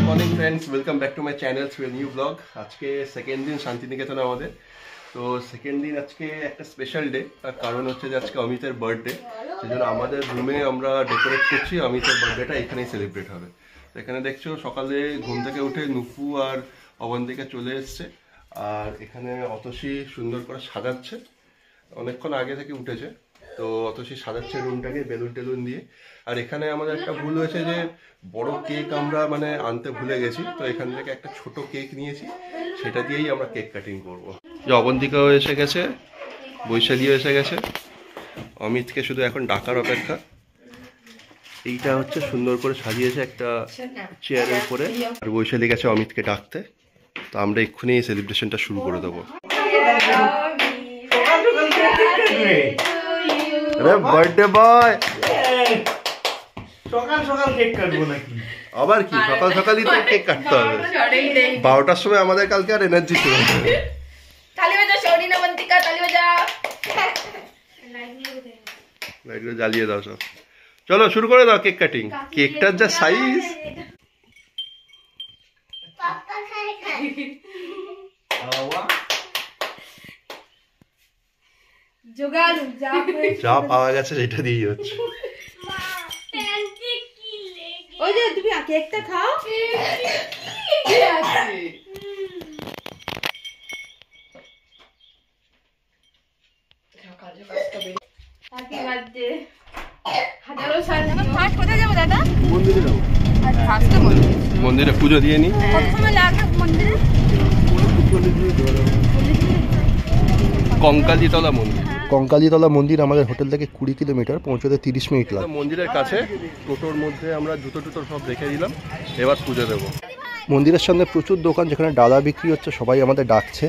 Morning friends, welcome back to my channel through new blog. আজকে second দিন শান্তিনিকেতনে আমাদের। তো সেকেন্ড দিন আজকে একটা স্পেশাল ডে, তার কারণ হচ্ছে যে আজকে অমিতের বার্থডে। সেই জন্য আমাদের রুমে আমরা ডেকোরেট করছি, অমিতের বার্থডেটা এখানেই সেলিব্রেট হবে। এখানে দেখছো সকালে ঘুম থেকে উঠে নুপু আর অবন্তিকা চলে এসছে, আর এখানে অতসী সুন্দর করে সাজাচ্ছে, অনেকক্ষণ আগে থেকে উঠেছে। তো অতসী সাজাচ্ছে রুমটাকে বেলুন টেলুন দিয়ে। আর এখানে আমাদের একটা ভুল হয়েছে যে বড় কেক আমরা আনতে ভুলে গেছি, তো এখান থেকে একটা ছোট কেক নিয়েছি, সেটা দিয়েই আমরা কেক কাটিং করব। যে অবন্তিকাও এসে গেছে, বৈশালীও এসে গেছে, অমিতকে শুধু এখন ডাকার অপেক্ষা। এইটা হচ্ছে সুন্দর করে সাজিয়েছে একটা চেয়ারের উপরে, আর বৈশালী গেছে অমিতকে ডাকতে। তো আমরা এক্ষুনি এই সেলিব্রেশনটা শুরু করে দেবো। আরে বার্থডে বয়, সকাল সকাল কেক কাটবো নাকি? আবার কি সকাল সকালই তো কেক কাটতে হবে? 12টার সময় আমাদের কালকে আর এনার্জি ছিল না। তালি বাজা শরীনা বন্তিকা, তালি বাজা। লাইটগুলো জ্বালিয়ে দাও সব। চলো শুরু করে দাও কেক কাটিং। কেকটার যা সাইজ! যা পাওয়া গেছে সেটা দিয়েই হচ্ছে। ওই যে তুমি কেকটা খাও। Happy birthday. হাজারো সাল। ফার্স্ট কোথায় যাবো দাদা? মন্দিরে যাবো। ফার্স্ট মন্দিরে পুজো দিয়ে নি। কত সময় লাগবে মন্দিরে? কঙ্কালীতলা মন্দির। কঙ্কালীতলা মন্দির আমাদের হোটেল থেকে 20 কিলোমিটার, পৌঁছতে 30 মিনিট লাগে। মন্দিরের কাছে টোটোর মধ্যে আমরা জুতো সব রেখে দিলাম, এবার পুজো দেবো। মন্দিরের সামনে প্রচুর দোকান, যেখানে ডালা বিক্রি হচ্ছে, সবাই আমাদের ডাকছে।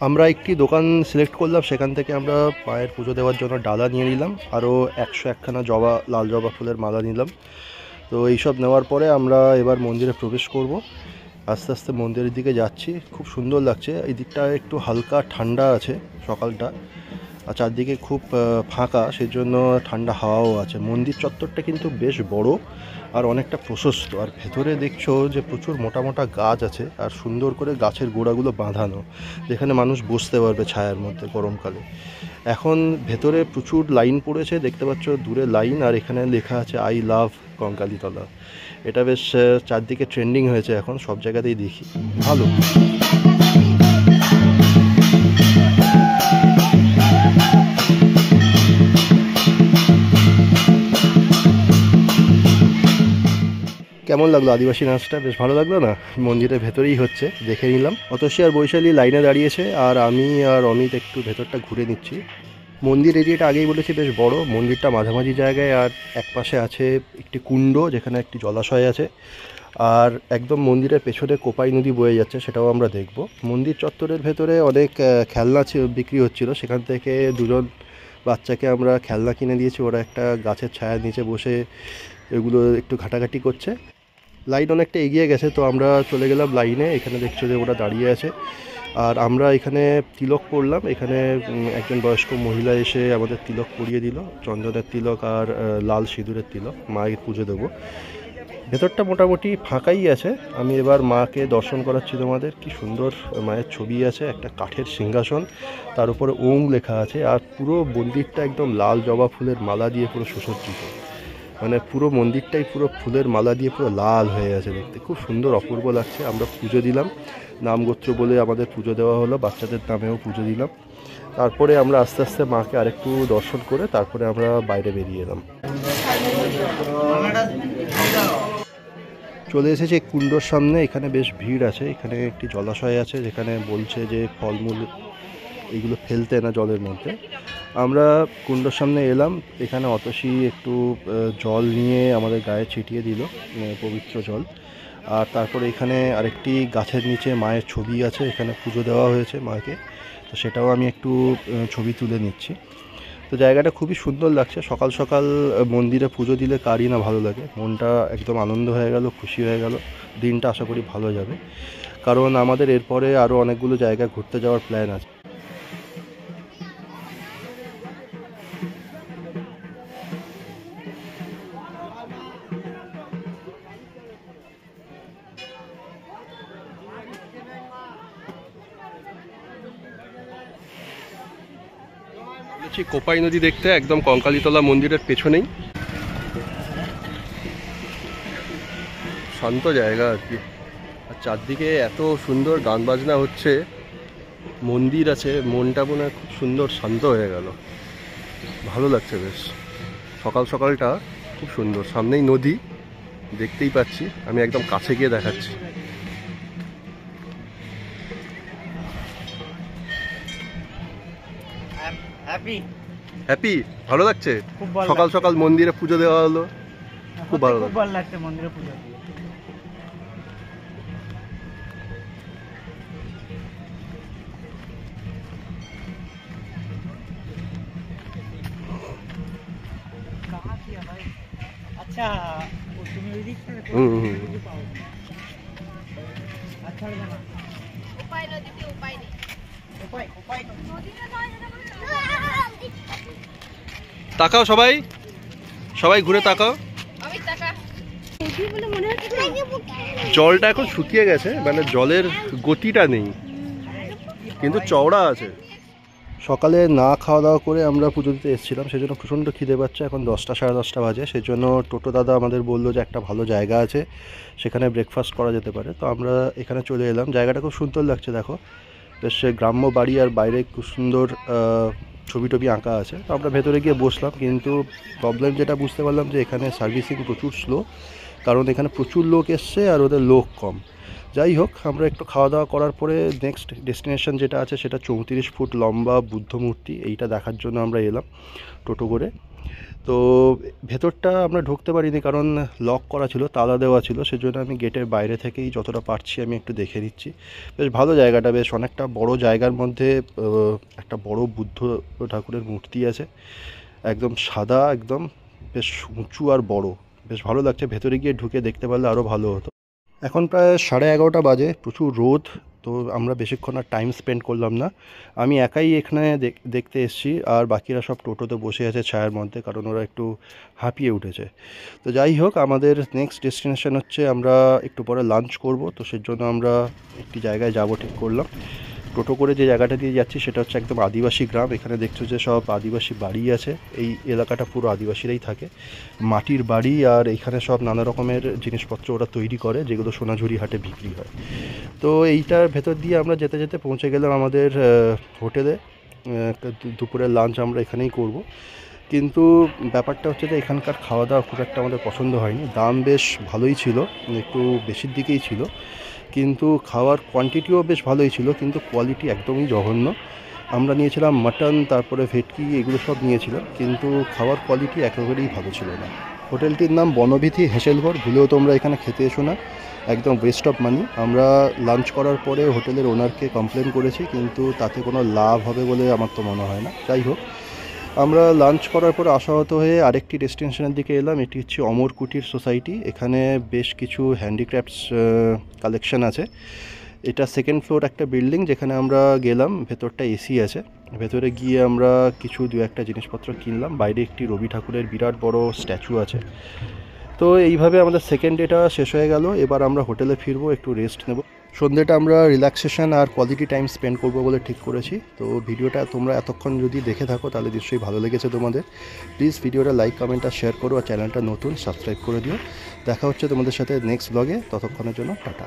আমরা একটি দোকান সিলেক্ট করলাম, সেখান থেকে আমরা মায়ের পুজো দেওয়ার জন্য ডালা নিয়ে নিলাম, আরও 101খানা লাল জবা ফুলের মালা নিলাম। তো এইসব নেওয়ার পরে আমরা এবার মন্দিরে প্রবেশ করব। আস্তে আস্তে মন্দিরের দিকে যাচ্ছি। খুব সুন্দর লাগছে, এই দিকটা একটু হালকা ঠান্ডা আছে সকালটা, আর চারদিকে খুব ফাঁকা, সেই জন্য ঠান্ডা হাওয়াও আছে। মন্দির চত্বরটা কিন্তু বেশ বড় আর অনেকটা প্রশস্ত, আর ভেতরে দেখছো যে প্রচুর মোটা মোটা গাছ আছে, আর সুন্দর করে গাছের গোড়াগুলো বাঁধানো, যেখানে মানুষ বসতে পারবে ছায়ার মধ্যে গরমকালে। এখন ভেতরে প্রচুর লাইন পড়েছে, দেখতে পাচ্ছ দূরে লাইন, আর এখানে লেখা আছে আই লাভ কঙ্কালীতলা। এটা বেশ চারদিকে ট্রেন্ডিং হয়েছে, এখন সব জায়গাতেই দেখি, ভালো। কেমন লাগলো আদিবাসী নাচটা? বেশ ভালো লাগলো না? মন্দিরের ভেতরেই হচ্ছে, দেখে নিলাম। অতসী আর বৈশালী লাইনে দাঁড়িয়েছে, আর আমি আর অমিত একটু ভেতরটা ঘুরে নিচ্ছি। মন্দির এরিয়াটা আগেই বলেছি বেশ বড়, মন্দিরটা মাঝামাঝি জায়গায়, আর এক পাশে আছে একটি কুণ্ড, যেখানে একটি জলাশয় আছে, আর একদম মন্দিরের পেছনে কোপাই নদী বয়ে যাচ্ছে, সেটাও আমরা দেখব। মন্দির চত্বরের ভেতরে অনেক খেলনা বিক্রি হচ্ছিল, সেখান থেকে দুজন বাচ্চাকে আমরা খেলনা কিনে দিয়েছি। ওরা একটা গাছের ছায়ার নিচে বসে এগুলো একটু ঘাটাঘাটি করছে। লাইন অনেকটা এগিয়ে গেছে, তো আমরা চলে গেলাম লাইনে। এখানে দেখছো যে ওরা দাঁড়িয়ে আছে, আর আমরা এখানে তিলক পরলাম। এখানে একজন বয়স্ক মহিলা এসে আমাদের তিলক পরিয়ে দিল, চন্দনের তিলক আর লাল সিঁদুরের তিলক। মায়ের পুজো দেবো। ভেতরটা মোটামুটি ফাঁকাই আছে। আমি এবার মাকে দর্শন করাচ্ছি তোমাদের। কি সুন্দর মায়ের ছবি আছে, একটা কাঠের সিংহাসন, তার উপরে ওং লেখা আছে, আর পুরো মন্দিরটা একদম লাল জবা ফুলের মালা দিয়ে পুরো সুসজ্জিত। পুরো মন্দিরটাই পুরো ফুলের মালা দিয়ে পুরো লাল হয়ে আছে, দেখতে খুব সুন্দর, অপূর্ব লাগছে। আমরা পুজো দিলাম, নাম গোত্র বলে আমাদের পুজো দেওয়া হলো, বাচ্চাদের নামেও পুজো দিলাম। তারপরে আমরা আস্তে আস্তে মাকে আরেকটু দর্শন করে তারপরে আমরা বাইরে বেরিয়ে এলাম। চলে এসেছি কুণ্ডর সামনে। এখানে বেশ ভিড় আছে, এখানে একটি জলাশয় আছে, যেখানে বলছে যে ফলমূল এইগুলো ফেলতে না জলের মধ্যে। আমরা কুণ্ডর সামনে এলাম, এখানে অতসী একটু জল নিয়ে আমাদের গায়ে ছিটিয়ে দিল, পবিত্র জল। আর তারপরে এখানে আরেকটি গাছের নিচে মায়ের ছবি আছে, এখানে পুজো দেওয়া হয়েছে মাকে, তো সেটাও আমি একটু ছবি তুলে নিচ্ছি। তো জায়গাটা খুবই সুন্দর লাগছে। সকাল সকাল মন্দিরে পুজো দিলে কারই না ভালো লাগে, মনটা একদম আনন্দ হয়ে গেল, খুশি হয়ে গেল। দিনটা আশা করি ভালো যাবে, কারণ আমাদের এরপরে আরও অনেকগুলো জায়গা ঘুরতে যাওয়ার প্ল্যান আছে। যাচ্ছি কোপাই নদী দেখতে, একদম কঙ্কালীতলা মন্দিরের পেছনেই। শান্ত জায়গা আর কি, আর চারদিকে এত সুন্দর গান বাজনা হচ্ছে, মন্দির আছে, মনটা মনে হয় খুব সুন্দর শান্ত হয়ে গেল, ভালো লাগছে বেশ। সকাল সকালটা খুব সুন্দর, সামনেই নদী দেখতেই পাচ্ছি, আমি একদম কাছে গিয়ে দেখাচ্ছি। হ্যাপি, ভালো লাগছে। সকাল সকাল মন্দিরে পুজো দেওয়া হলো, খুব ভালো লাগছে মন্দিরে পুজো দিয়ে। अच्छा তুমি ওই দিকটা আচ্ছা না উপায় নদীতে উপায় নেই। তাকাও সবাই, সবাই ঘুরে তাকাও। আমি টাকা জলটা এখন শুকিয়ে গেছে, মানে জলের গতিটা নেই, কিন্তু চওড়া আছে। সকালে না খাওয়া দাওয়া করে আমরা পুজো দিতে এসেছিলাম, সেজন্য প্রচণ্ড খিদে পাচ্ছে। এখন 10টা সাড়ে 10টা বাজে, সেজন্য টোটো দাদা আমাদের বললো যে একটা ভালো জায়গা আছে, সেখানে ব্রেকফাস্ট করা যেতে পারে। তো আমরা এখানে চলে এলাম। জায়গাটা খুব সুন্দর লাগছে, দেখো বেশ গ্রাম্য বাড়ি, আর বাইরে খুব সুন্দর ছবি টবি আঁকা আছে। তো আমরা ভেতরে গিয়ে বসলাম, কিন্তু প্রবলেম যেটা বুঝতে পারলাম যে এখানে সার্ভিসিং প্রচুর স্লো, কারণ এখানে প্রচুর লোক এসছে আর ওদের লোক কম। যাই হোক, আমরা একটু খাওয়া দাওয়া করার পরে নেক্সট ডেস্টিনেশন যেটা আছে সেটা 34 ফুট লম্বা বুদ্ধ মূর্তি, এইটা দেখার জন্য আমরা এলাম টোটো করে। তো ভেতরটা আমরা ঢুকতে পারিনি, কারণ লক করা ছিল, তালা দেওয়া ছিল, সেজন্য আমি গেটের বাইরে থেকেই যতটা পারছি আমি একটু দেখে নিচ্ছি। বেশ ভালো জায়গাটা, বেশ অনেকটা বড় জায়গার মধ্যে একটা বড় বুদ্ধ ঠাকুরের মূর্তি আছে, একদম সাদা, একদম বেশ উঁচু আর বড়, বেশ ভালো লাগছে। ভেতরে গিয়ে ঢুকে দেখতে পারলে আরও ভালো হতো। এখন প্রায় 11:30 বাজে, প্রচুর রোদ, তো আমরা বেশিক্ষণ আর টাইম স্পেন্ড করলাম না। আমি একাই এখানে দেখতে এসেছি, আর বাকিরা সব টোটোতে বসে আছে ছায়ার মধ্যে, কারণ ওরা একটু হাঁপিয়ে উঠেছে। তো যাই হোক, আমাদের নেক্সট ডেস্টিনেশন হচ্ছে আমরা একটু পরে লাঞ্চ করব, তো সেজন্য আমরা একটি জায়গায় যাব ঠিক করলাম। টোটো করে যে জায়গাটা দিয়ে যাচ্ছি সেটা হচ্ছে একদম আদিবাসী গ্রাম। এখানে দেখছো যে সব আদিবাসী বাড়ি আছে, এই এলাকাটা পুরো আদিবাসীরাই থাকে, মাটির বাড়ি, আর এখানে সব নানা রকমের জিনিসপত্র ওরা তৈরি করে, যেগুলো সোনাঝুরি হাটে বিক্রি হয়। তো এইটার ভেতর দিয়ে আমরা যেতে যেতে পৌঁছে গেলাম আমাদের হোটেলে। দুপুরের লাঞ্চ আমরা এখানেই করব, কিন্তু ব্যাপারটা হচ্ছে যে এখানকার খাওয়া দাওয়া খুব একটা আমাদের পছন্দ হয়নি। দাম বেশ ভালোই ছিল, একটু বেশির দিকেই ছিল, কিন্তু খাওয়ার কোয়ান্টিটিও বেশ ভালোই ছিল, কিন্তু কোয়ালিটি একদমই জঘন্য। আমরা নিয়েছিলাম মাটন, তারপরে ভেটকি, এগুলো সব নিয়েছিলাম, কিন্তু খাওয়ার কোয়ালিটি একেবারেই ভালো ছিল না। হোটেলটির নাম বনবিথি হেসেলঘর, ভুলেও তোমরা এখানে খেতে এসো না, একদম ওয়েস্ট অফ মানি। আমরা লাঞ্চ করার পরে হোটেলের ওনারকে কমপ্লেন করেছি, কিন্তু তাতে কোনো লাভ হবে বলে আমার তো মনে হয় না। যাই হোক, আমরা লাঞ্চ করার পর আশাহত হয়ে আরেকটি ডেস্টিনেশনের দিকে এলাম। এটি হচ্ছে অমর কুটির সোসাইটি। এখানে বেশ কিছু হ্যান্ডিক্রাফটস কালেকশন আছে। এটা সেকেন্ড ফ্লোর একটা বিল্ডিং, যেখানে আমরা গেলাম। ভেতরটা এসি আছে। ভেতরে গিয়ে আমরা দু একটা জিনিসপত্র কিনলাম। বাইরে একটি রবি ঠাকুরের বিরাট বড় স্ট্যাচু আছে। তো এইভাবে আমাদের সেকেন্ড ডেটা শেষ হয়ে গেল। এবার আমরা হোটেলে ফিরবো, একটু রেস্ট নেব। সন্ধ্যেটা আমরা রিল্যাক্সেশন আর কোয়ালিটি টাইম স্পেন্ড করবো বলে ঠিক করেছি। তো ভিডিওটা তোমরা এতক্ষণ যদি দেখে থাকো তাহলে নিশ্চয়ই ভালো লেগেছে তোমাদের। প্লিজ ভিডিওটা লাইক, কমেন্ট আর শেয়ার করো, আর চ্যানেলটা নতুন সাবস্ক্রাইব করে দিও। দেখা হচ্ছে তোমাদের সাথে নেক্সট ব্লগে, ততক্ষণের জন্য টাটা।